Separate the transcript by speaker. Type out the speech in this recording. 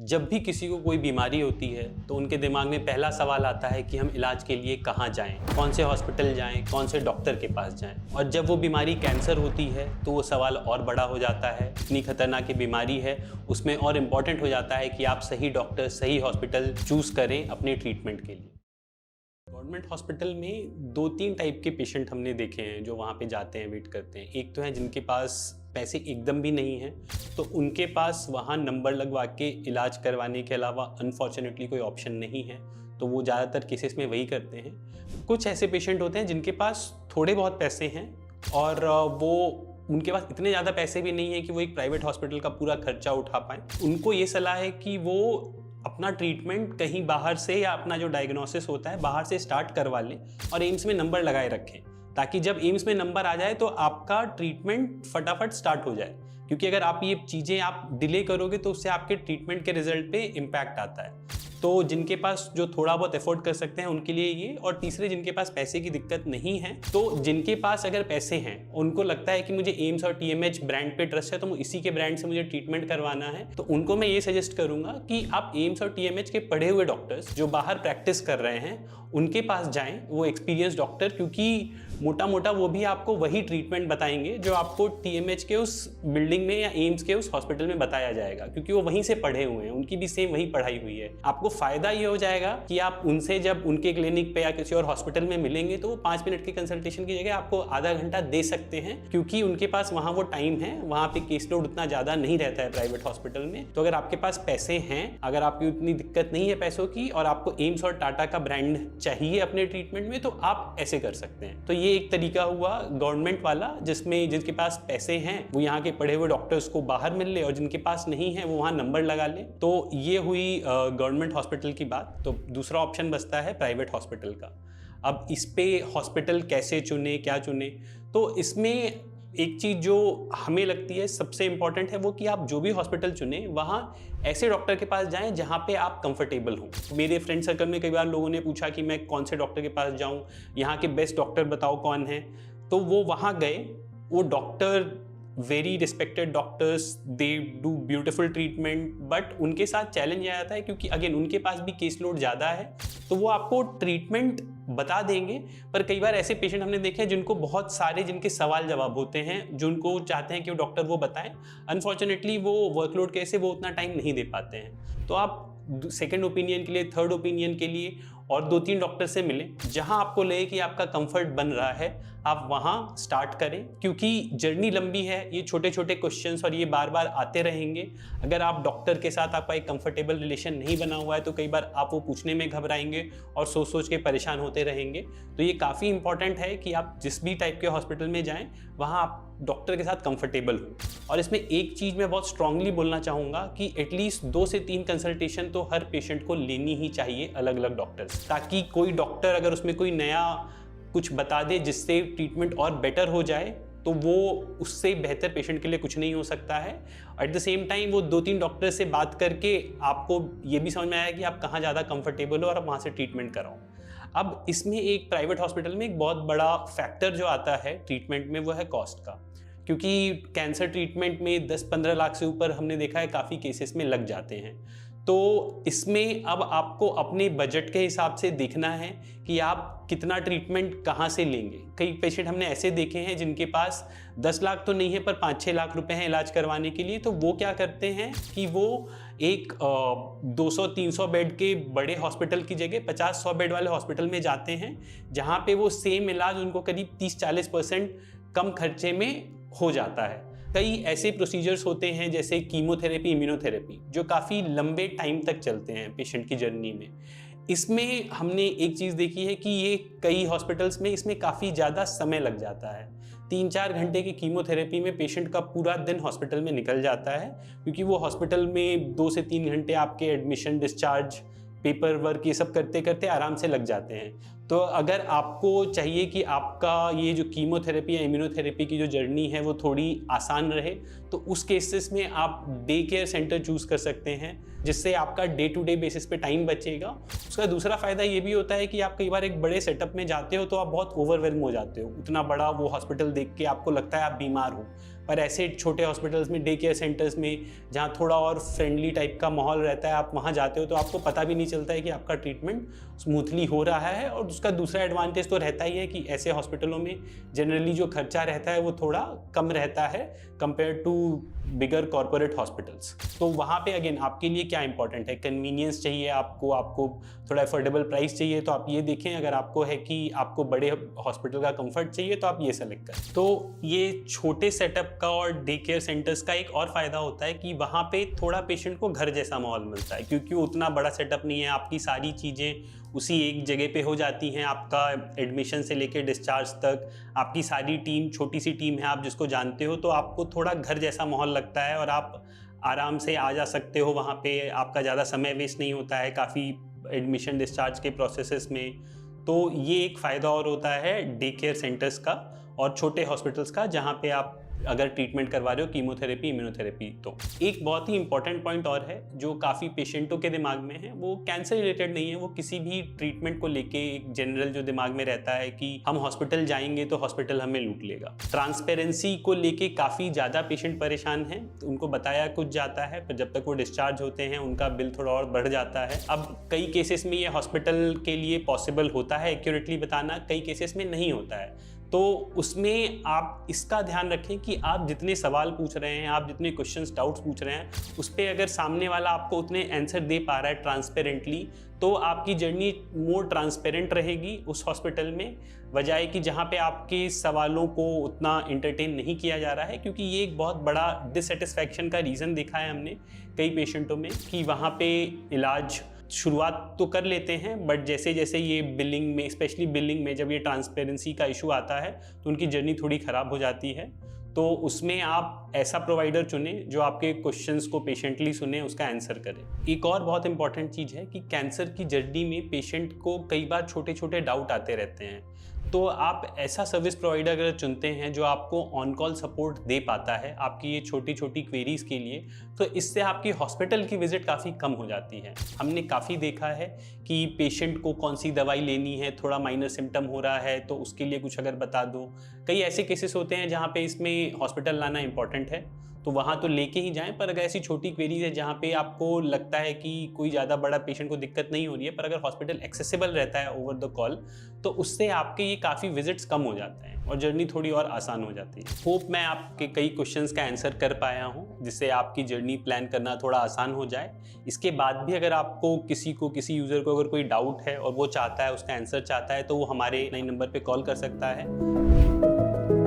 Speaker 1: जब भी किसी को कोई बीमारी होती है तो उनके दिमाग में पहला सवाल आता है कि हम इलाज के लिए कहाँ जाएं, कौन से हॉस्पिटल जाएं, कौन से डॉक्टर के पास जाएं। और जब वो बीमारी कैंसर होती है तो वो सवाल और बड़ा हो जाता है। इतनी खतरनाक ये बीमारी है, उसमें और इम्पॉर्टेंट हो जाता है कि आप सही डॉक्टर, सही हॉस्पिटल चूज़ करें अपने ट्रीटमेंट के लिए। गवर्नमेंट हॉस्पिटल में 2-3 टाइप के पेशेंट हमने देखे हैं जो वहाँ पे जाते हैं, वेट करते हैं। एक तो है जिनके पास पैसे एकदम भी नहीं हैं, तो उनके पास वहाँ नंबर लगवा के इलाज करवाने के अलावा अनफॉर्चुनेटली कोई ऑप्शन नहीं है, तो वो ज़्यादातर केसेस में वही करते हैं। कुछ ऐसे पेशेंट होते हैं जिनके पास थोड़े बहुत पैसे हैं और वो उनके पास इतने ज़्यादा पैसे भी नहीं है कि वो एक प्राइवेट हॉस्पिटल का पूरा खर्चा उठा पाएँ। उनको ये सलाह है कि वो अपना ट्रीटमेंट कहीं बाहर से या अपना जो डायग्नोसिस होता है बाहर से स्टार्ट करवा लें और एम्स में नंबर लगाए रखें, ताकि जब एम्स में नंबर आ जाए तो आपका ट्रीटमेंट फटाफट स्टार्ट हो जाए। क्योंकि अगर आप ये चीज़ें आप डिले करोगे तो उससे आपके ट्रीटमेंट के रिजल्ट पे इम्पैक्ट आता है। तो जिनके पास जो थोड़ा बहुत एफोर्ड कर सकते हैं उनके लिए ये, और तीसरे जिनके पास पैसे की दिक्कत नहीं है, तो जिनके पास अगर पैसे हैं, उनको लगता है कि मुझे एम्स और टीएमएच ब्रांड पे ट्रस्ट है तो इसी के ब्रांड से मुझे ट्रीटमेंट करवाना है, तो उनको मैं ये सजेस्ट करूंगा कि आप एम्स और टीएमएच के पढ़े हुए डॉक्टर्स जो बाहर प्रैक्टिस कर रहे हैं उनके पास जाएं, वो एक्सपीरियंस डॉक्टर, क्योंकि मोटा मोटा वो भी आपको वही ट्रीटमेंट बताएंगे जो आपको टीएमएच के उस बिल्डिंग में या एम्स के उस हॉस्पिटल में बताया जाएगा, क्योंकि वो वहीं से पढ़े हुए हैं, उनकी भी सेम वही पढ़ाई हुई है। आपको फायदा ये हो जाएगा कि आप उनसे जब उनके क्लिनिक पे या किसी और हॉस्पिटल में मिलेंगे तो वो 5 मिनट की कंसल्टेशन की जगह आपको आधा घंटा दे सकते हैं, क्योंकि उनके पास वहाँ वो टाइम है, वहाँ पे केस लोड उतना ज़्यादा नहीं रहता है प्राइवेट हॉस्पिटल में। तो अगर आपके पास पैसे हैं, अगर आपकी उतनी दिक्कत नहीं है पैसों की और आपको एम्स और टाटा का ब्रांड चाहिए अपने ट्रीटमेंट में, तो आप ऐसे कर सकते हैं। तो ये एक तरीका हुआ गवर्नमेंट वाला, जिसमें जिनके पास पैसे हैं वो यहाँ के पढ़े हुए डॉक्टर्स को बाहर मिल ले और जिनके पास नहीं है वो वहाँ नंबर लगा ले। तो ये हुई गवर्नमेंट हॉस्पिटल की बात। तो दूसरा ऑप्शन बचता है प्राइवेट हॉस्पिटल का। अब इस पे हॉस्पिटल कैसे चुने, क्या चुने, तो इसमें एक चीज़ जो हमें लगती है सबसे इम्पॉर्टेंट है वो कि आप जो भी हॉस्पिटल चुने वहाँ ऐसे डॉक्टर के पास जाएं जहाँ पे आप कंफर्टेबल हों। मेरे फ्रेंड सर्कल में कई बार लोगों ने पूछा कि मैं कौन से डॉक्टर के पास जाऊँ, यहाँ के बेस्ट डॉक्टर बताओ कौन है। तो वो वहाँ गए, वो doctor very respected doctors, they do beautiful treatment, but उनके साथ चैलेंज आया था क्योंकि अगेन उनके पास भी केस लोड ज़्यादा है, तो वो आपको ट्रीटमेंट बता देंगे, पर कई बार ऐसे पेशेंट हमने देखे हैं जिनको बहुत सारे जिनके सवाल जवाब होते हैं, जो उनको चाहते हैं कि वो डॉक्टर वो बताएं। अनफॉर्चुनेटली वो वर्कलोड के से वो उतना टाइम नहीं दे पाते हैं। तो आप सेकंड ओपिनियन के लिए, थर्ड ओपिनियन के लिए और 2-3 डॉक्टर से मिलें, जहां आपको लगे कि आपका कंफर्ट बन रहा है आप वहां स्टार्ट करें, क्योंकि जर्नी लंबी है, ये छोटे छोटे क्वेश्चंस और ये बार बार आते रहेंगे। अगर आप डॉक्टर के साथ आपका एक कंफर्टेबल रिलेशन नहीं बना हुआ है तो कई बार आप वो पूछने में घबराएंगे और सोच सोच के परेशान होते रहेंगे। तो ये काफ़ी इंपॉर्टेंट है कि आप जिस भी टाइप के हॉस्पिटल में जाएं वहाँ आप डॉक्टर के साथ कंफर्टेबल हो। और इसमें एक चीज़ मैं बहुत स्ट्रांगली बोलना चाहूँगा कि एटलीस्ट 2 से 3 कंसल्टेशन तो हर पेशेंट को लेनी ही चाहिए अलग अलग डॉक्टर्स, ताकि कोई डॉक्टर अगर उसमें कोई नया कुछ बता दे जिससे ट्रीटमेंट और बेटर हो जाए तो वो उससे बेहतर पेशेंट के लिए कुछ नहीं हो सकता है। एट द सेम टाइम वो 2-3 डॉक्टर से बात करके आपको ये भी समझ में आया कि आप कहाँ ज़्यादा कंफर्टेबल हो और आप वहाँ से ट्रीटमेंट कराओ। अब इसमें एक प्राइवेट हॉस्पिटल में एक बहुत बड़ा फैक्टर जो आता है ट्रीटमेंट में वो है कॉस्ट का, क्योंकि कैंसर ट्रीटमेंट में 10-15 लाख से ऊपर हमने देखा है काफ़ी केसेस में लग जाते हैं। तो इसमें अब आपको अपने बजट के हिसाब से देखना है कि आप कितना ट्रीटमेंट कहाँ से लेंगे। कई पेशेंट हमने ऐसे देखे हैं जिनके पास 10 लाख तो नहीं है पर 5-6 लाख रुपए हैं इलाज करवाने के लिए, तो वो क्या करते हैं कि वो एक 200-300 बेड के बड़े हॉस्पिटल की जगह 50-100 बेड वाले हॉस्पिटल में जाते हैं, जहाँ पे वो सेम इलाज उनको करीब 30-40% कम खर्चे में हो जाता है। कई ऐसे प्रोसीजर्स होते हैं जैसे कीमोथेरेपी, इम्यूनोथेरेपी, जो काफ़ी लंबे टाइम तक चलते हैं पेशेंट की जर्नी में। इसमें हमने एक चीज़ देखी है कि ये कई हॉस्पिटल्स में इसमें काफ़ी ज़्यादा समय लग जाता है। 3-4 घंटे की कीमोथेरेपी में पेशेंट का पूरा दिन हॉस्पिटल में निकल जाता है, क्योंकि वो हॉस्पिटल में 2 से 3 घंटे आपके एडमिशन, डिस्चार्ज, पेपर वर्क ये सब करते करते आराम से लग जाते हैं। तो अगर आपको चाहिए कि आपका ये जो कीमोथेरेपी या इम्यूनोथेरेपी की जो जर्नी है वो थोड़ी आसान रहे, तो उस केसेस में आप डे केयर सेंटर चूज़ कर सकते हैं, जिससे आपका डे टू डे बेसिस पे टाइम बचेगा। उसका दूसरा फ़ायदा ये भी होता है कि आप कई बार एक बड़े सेटअप में जाते हो तो आप बहुत ओवरवेल्म हो जाते हो। उतना बड़ा वो हॉस्पिटल देख के आपको लगता है आप बीमार हो, पर ऐसे छोटे हॉस्पिटल्स में, डे केयर सेंटर्स में, जहाँ थोड़ा और फ्रेंडली टाइप का माहौल रहता है, आप वहाँ जाते हो तो आपको पता भी नहीं चलता है कि आपका ट्रीटमेंट स्मूथली हो रहा है। और उसका दूसरा एडवांटेज तो रहता ही है कि ऐसे हॉस्पिटलों में जनरली जो खर्चा रहता है वो थोड़ा कम रहता है compare to bigger corporate hospitals. तो वहाँ पे अगेन आपके लिए क्या इंपॉर्टेंट है, कन्वीनियंस चाहिए आपको थोड़ा अफोर्डेबल प्राइस चाहिए, तो आप ये देखें। अगर आपको है कि आपको बड़े हॉस्पिटल का कंफर्ट चाहिए तो आप ये सेलेक्ट करें। तो ये छोटे सेटअप का और डे केयर सेंटर्स का एक और फ़ायदा होता है कि वहाँ पे थोड़ा पेशेंट को घर जैसा माहौल मिलता है, क्योंकि उतना बड़ा सेटअप नहीं है। आपकी सारी चीज़ें उसी एक जगह पे हो जाती हैं। आपका एडमिशन से लेकर डिस्चार्ज तक आपकी सारी टीम, छोटी सी टीम है, आप जिसको जानते हो, तो आपको थोड़ा घर जैसा माहौल लगता है और आप आराम से आ जा सकते हो वहाँ पे। आपका ज़्यादा समय वेस्ट नहीं होता है काफ़ी एडमिशन डिस्चार्ज के प्रोसेसेस में। तो ये एक फ़ायदा और होता है डे केयर सेंटर्स का और छोटे हॉस्पिटल्स का, जहाँ पे आप अगर ट्रीटमेंट करवा रहे हो कीमोथेरेपी, इम्यूनोथेरेपी। तो एक बहुत ही इंपॉर्टेंट पॉइंट और है जो काफ़ी पेशेंटों के दिमाग में है, वो कैंसर रिलेटेड नहीं है, वो किसी भी ट्रीटमेंट को लेके एक जनरल जो दिमाग में रहता है कि हम हॉस्पिटल जाएंगे तो हॉस्पिटल हमें लूट लेगा। ट्रांसपेरेंसी को लेके काफ़ी ज़्यादा पेशेंट परेशान हैं। उनको बताया कुछ जाता है, पर जब तक वो डिस्चार्ज होते हैं उनका बिल थोड़ा और बढ़ जाता है। अब कई केसेस में ये हॉस्पिटल के लिए पॉसिबल होता है एक्यूरेटली बताना, कई केसेस में नहीं होता है। तो उसमें आप इसका ध्यान रखें कि आप जितने सवाल पूछ रहे हैं, आप जितने क्वेश्चंस, डाउट्स पूछ रहे हैं, उस पर अगर सामने वाला आपको उतने आंसर दे पा रहा है ट्रांसपेरेंटली, तो आपकी जर्नी मोर ट्रांसपेरेंट रहेगी उस हॉस्पिटल में, बजाय कि जहाँ पे आपके सवालों को उतना इंटरटेन नहीं किया जा रहा है। क्योंकि ये एक बहुत बड़ा डिससेटिस्फैक्शन का रीज़न देखा है हमने कई पेशेंटों में कि वहाँ पे इलाज शुरुआत तो कर लेते हैं, बट जैसे जैसे ये बिलिंग में, स्पेशली बिलिंग में जब ये ट्रांसपेरेंसी का इशू आता है तो उनकी जर्नी थोड़ी ख़राब हो जाती है। तो उसमें आप ऐसा प्रोवाइडर चुने जो आपके क्वेश्चंस को पेशेंटली सुने, उसका आंसर करे। एक और बहुत इंपॉर्टेंट चीज़ है कि कैंसर की जर्नी में पेशेंट को कई बार छोटे छोटे डाउट आते रहते हैं। तो आप ऐसा सर्विस प्रोवाइडर अगर चुनते हैं जो आपको ऑन कॉल सपोर्ट दे पाता है आपकी ये छोटी छोटी क्वेरीज़ के लिए, तो इससे आपकी हॉस्पिटल की विज़िट काफ़ी कम हो जाती है। हमने काफ़ी देखा है कि पेशेंट को कौन सी दवाई लेनी है, थोड़ा माइनर सिम्टम हो रहा है तो उसके लिए कुछ अगर बता दो। कई ऐसे केसेस होते हैं जहाँ पे इसमें हॉस्पिटल लाना इंपॉर्टेंट है, तो वहाँ तो लेके ही जाएं। पर अगर ऐसी छोटी क्वेरीज है जहाँ पे आपको लगता है कि कोई ज़्यादा बड़ा पेशेंट को दिक्कत नहीं हो रही है, पर अगर हॉस्पिटल एक्सेसिबल रहता है ओवर द कॉल, तो उससे आपके ये काफ़ी विजिट्स कम हो जाते हैं और जर्नी थोड़ी और आसान हो जाती है। होप मैं आपके कई क्वेश्चंस का आंसर कर पाया हूँ, जिससे आपकी जर्नी प्लान करना थोड़ा आसान हो जाए। इसके बाद भी अगर आपको किसी यूज़र को अगर कोई डाउट है और वो चाहता है, उसका आंसर चाहता है, तो वो हमारे नए नंबर पर कॉल कर सकता है।